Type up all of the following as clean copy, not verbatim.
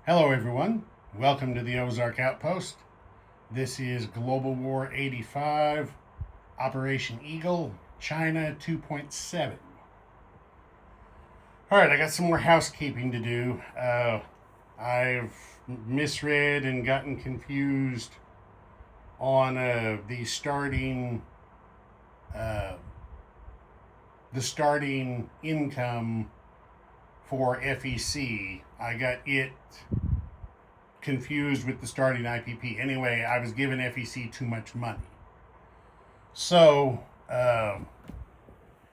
Hello, everyone. Welcome to the Ozark Outpost. This is Global War 85, Operation Eagle, China 2.7. All right, I got some more housekeeping to do. I've misread and gotten confused on uh, the starting income for FEC. I got it confused with the starting IPP. Anyway, I was giving FEC too much money. So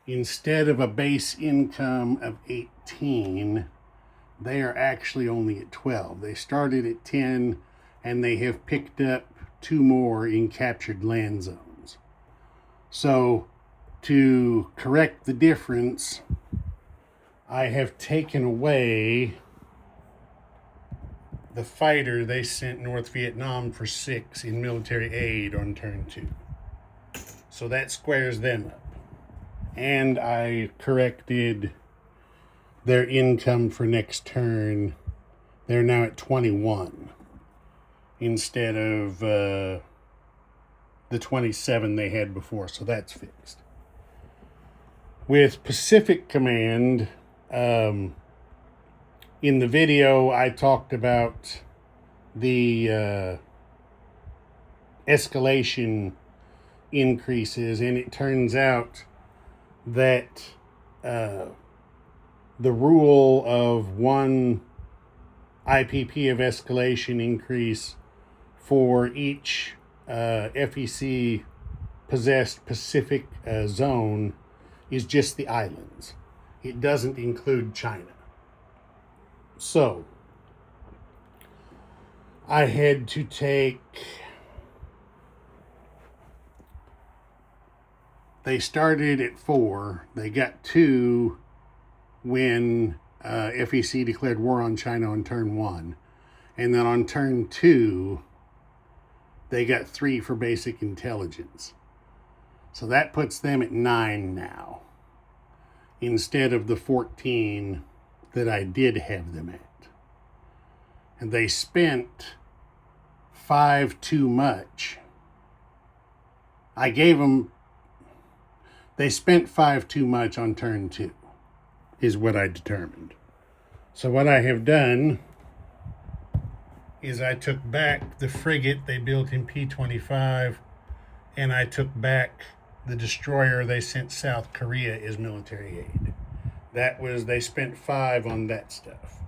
instead of a base income of 18, they are actually only at 12. They started at 10 and they have picked up two more in captured land zones. So to correct the difference, I have taken away the fighter they sent North Vietnam for 6 in military aid on turn 2. So that squares them up. And I corrected their income for next turn. They're now at 21 instead of the 27 they had before. So that's fixed. With Pacific Command, in the video, I talked about the escalation increases, and it turns out that the rule of one IPP of escalation increase for each FEC possessed Pacific zone is just the islands. It doesn't include China. So I had to take, they started at 4, they got 2 when FEC declared war on China on turn 1, and then on turn 2 they got 3 for basic intelligence. So that puts them at 9 now, instead of the 14 that I did have them at. And they spent 5 too much. They spent 5 too much on turn 2, is what I determined. So what I have done is I took back the frigate they built in P-25, and I took back the destroyer they sent South Korea as military aid. They spent 5 on that stuff.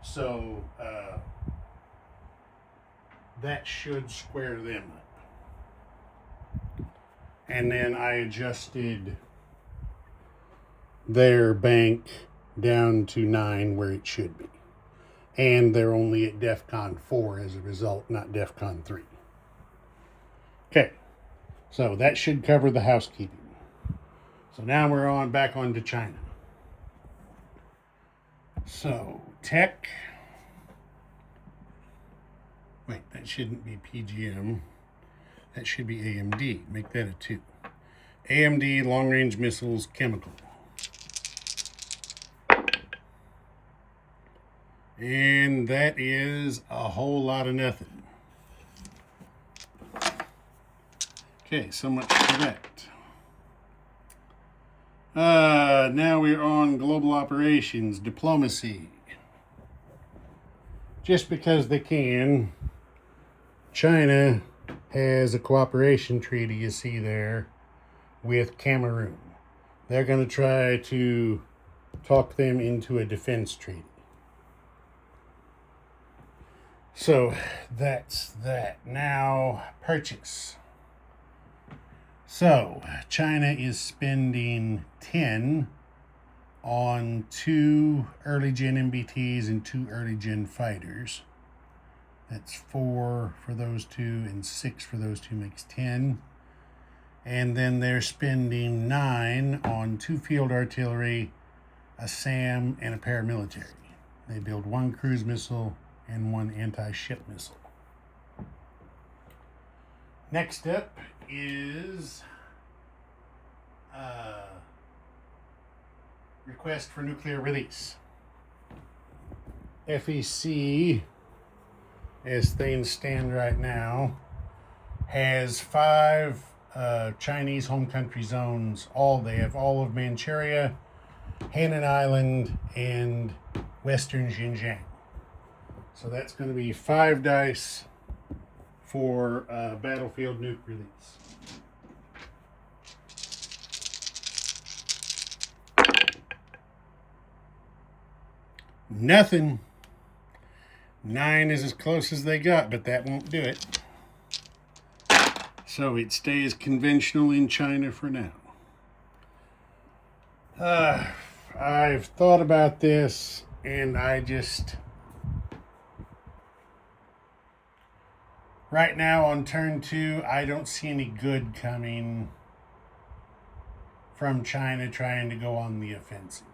So that should square them up. And then I adjusted their bank down to 9 where it should be. And they're only at DEFCON 4 as a result, not DEFCON 3. Okay, so that should cover the housekeeping. So now we're back on to China. So tech, wait, that shouldn't be PGM. That should be AMD. Make that a 2. AMD long range missiles chemical. And that is a whole lot of nothing. Okay, so much for that. Now we're on global operations, diplomacy. Just because they can, China has a cooperation treaty, you see there, with Cameroon. They're going to try to talk them into a defense treaty. So that's that. Now, purchase. So China is spending 10 on 2 early gen MBTs and 2 early gen fighters. That's 4 for those 2 and 6 for those 2 makes 10. And then they're spending 9 on 2 field artillery, a SAM, and a paramilitary. They build 1 cruise missile and 1 anti-ship missile. Next up is request for nuclear release. FEC, as things stand right now, has 5 Chinese home country zones. They have all of Manchuria, Hainan Island, and Western Xinjiang. So that's going to be 5 dice for Battlefield Nuke release. Nothing. 9 is as close as they got, but that won't do it. So it stays conventional in China for now. I've thought about this, and right now on turn 2, I don't see any good coming from China trying to go on the offensive.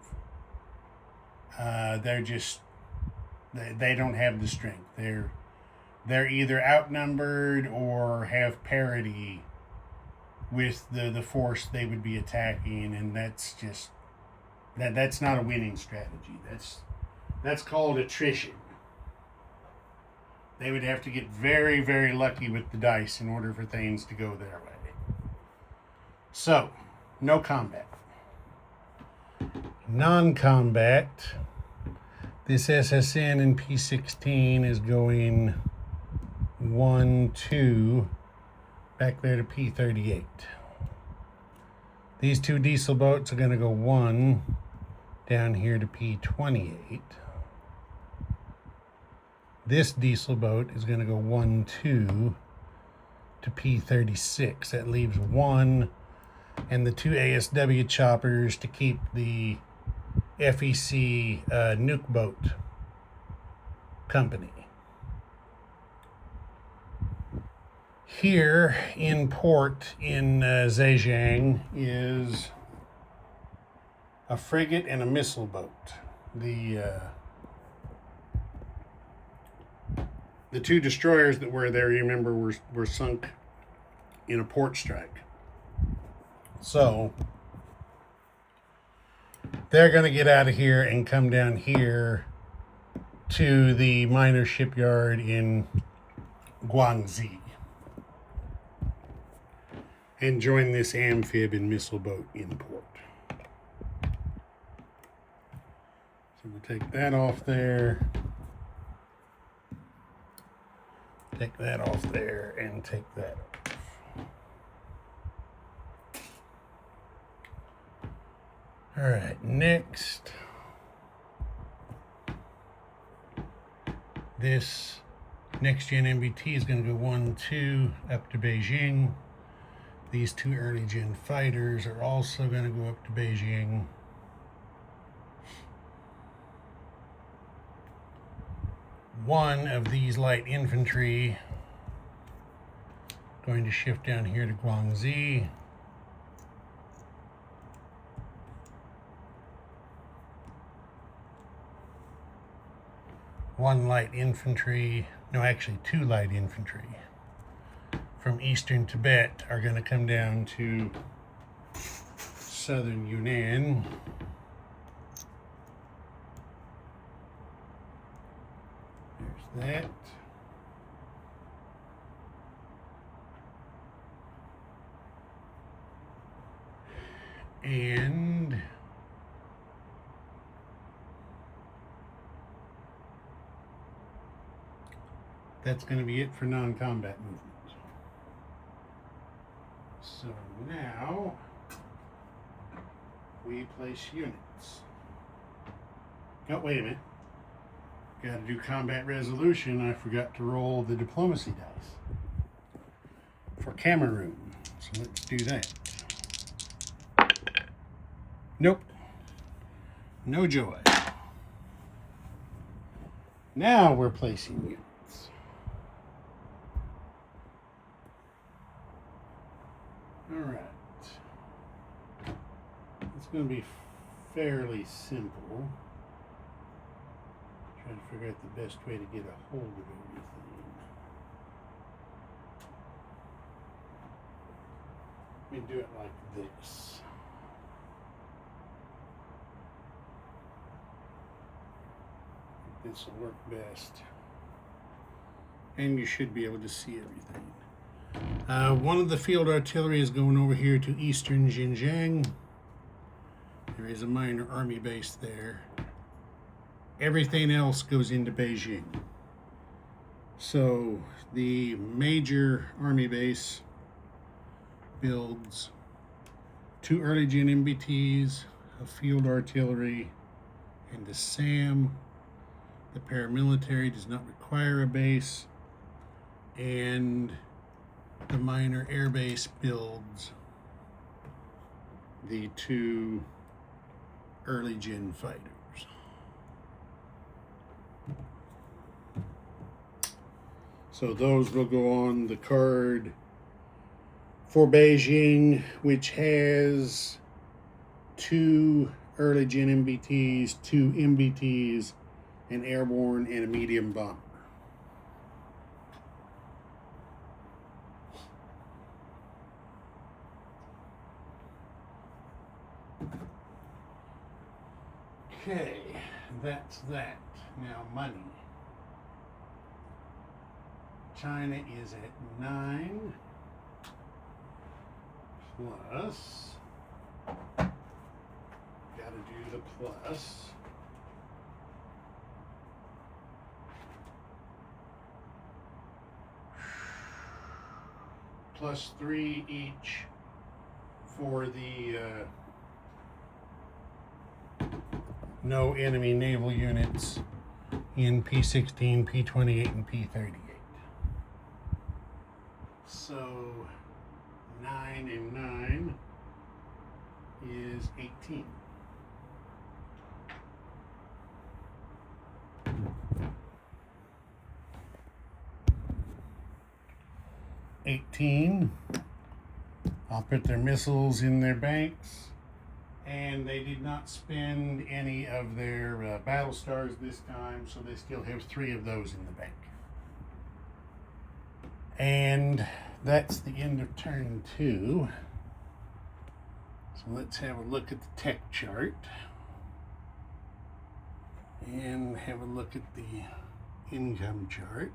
They don't have the strength. They're either outnumbered or have parity with the force they would be attacking, and that's not a winning strategy. That's called attrition. They would have to get very, very lucky with the dice in order for things to go their way. So, no combat. Non-combat. This SSN in P16 is going 1, 2, back there to P38. These 2 diesel boats are going to go 1 down here to P28. This diesel boat is going to go 1, 2 to P36. That leaves 1 and the 2 ASW choppers to keep the FEC nuke boat company. Here in port in Zhejiang is a frigate and a missile boat. The 2 destroyers that were there, you remember, were sunk in a port strike. So they're going to get out of here and come down here to the minor shipyard in Guangxi and join this amphib and missile boat in port. So we'll take that off there, take that off there, and take that off. All right, next, this next gen MBT is going to go 1, 2 up to Beijing. These 2 early gen fighters are also going to go up to Beijing. One of these light infantry going to shift down here to Guangxi. One light infantry, no, actually 2 light infantry from eastern Tibet are going to come down to southern Yunnan. There's that. And that's going to be it for non-combat movement. So now we place units. Oh, wait a minute. Got to do combat resolution. I forgot to roll the diplomacy dice for Cameroon. So let's do that. Nope. No joy. Now we're placing units. All right. It's going to be fairly simple. Trying to figure out the best way to get a hold of everything. Let me do it like this. This will work best. And you should be able to see everything. One of the field artillery is going over here to eastern Xinjiang. There is a minor army base there. Everything else goes into Beijing. So the major army base builds 2 early gen MBTs, a field artillery, and a SAM. The paramilitary does not require a base, and the minor air base builds the 2 early gen fighters. So those will go on the card for Beijing, which has 2 early gen MBTs, 2 MBTs, an airborne, and a medium bomber. Okay, that's that. Now money. China is at 9 plus, gotta do the plus, +3 each for the no enemy naval units in P16, P28, and P38. So 9 and 9 is 18. I'll put their missiles in their banks, and they did not spend any of their battle stars this time, so they still have 3 of those in the bank. And that's the end of turn 2. So let's have a look at the tech chart and have a look at the income chart.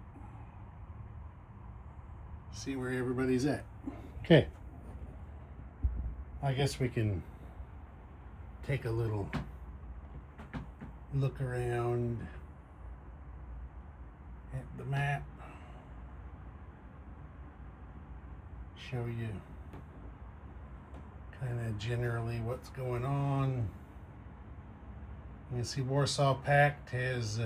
See where everybody's at. Okay. I guess we can take a little look around at the map. Show you kind of generally what's going on. You can see Warsaw Pact has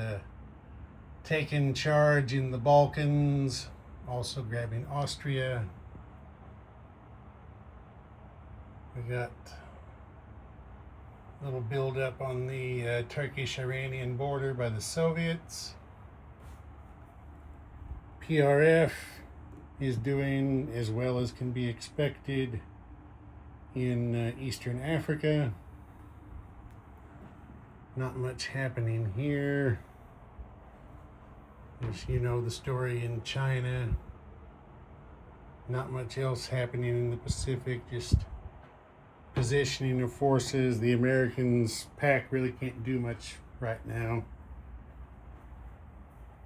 taken charge in the Balkans, also grabbing Austria. We got a little buildup on the Turkish-Iranian border by the Soviets. PRF is doing as well as can be expected in Eastern Africa. Not much happening here. As you know, the story in China. Not much else happening in the Pacific, just positioning of forces. The Americans, PAC, really can't do much right now.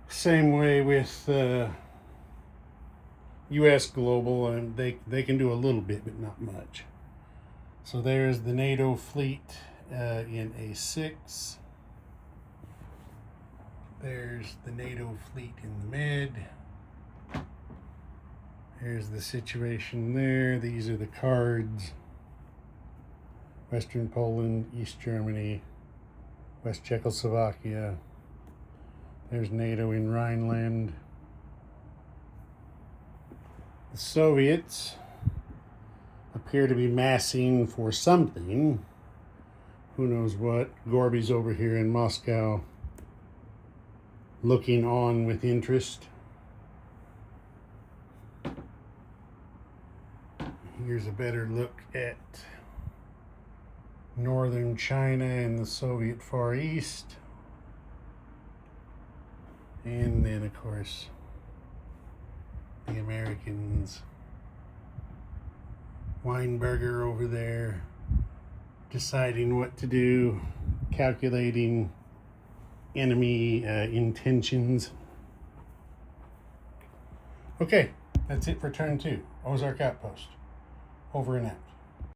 Same way with U.S. Global, and they can do a little bit, but not much. So there's the NATO fleet in A6. There's the NATO fleet in the Med. There's the situation there. These are the cards. Western Poland, East Germany, West Czechoslovakia. There's NATO in Rhineland. The Soviets appear to be massing for something. Who knows what? Gorby's over here in Moscow looking on with interest. Here's a better look at northern China and the Soviet Far East. And then, of course, the Americans. Weinberger over there deciding what to do, calculating enemy intentions. Okay, that's it for turn 2. Ozark Outpost. Over and out.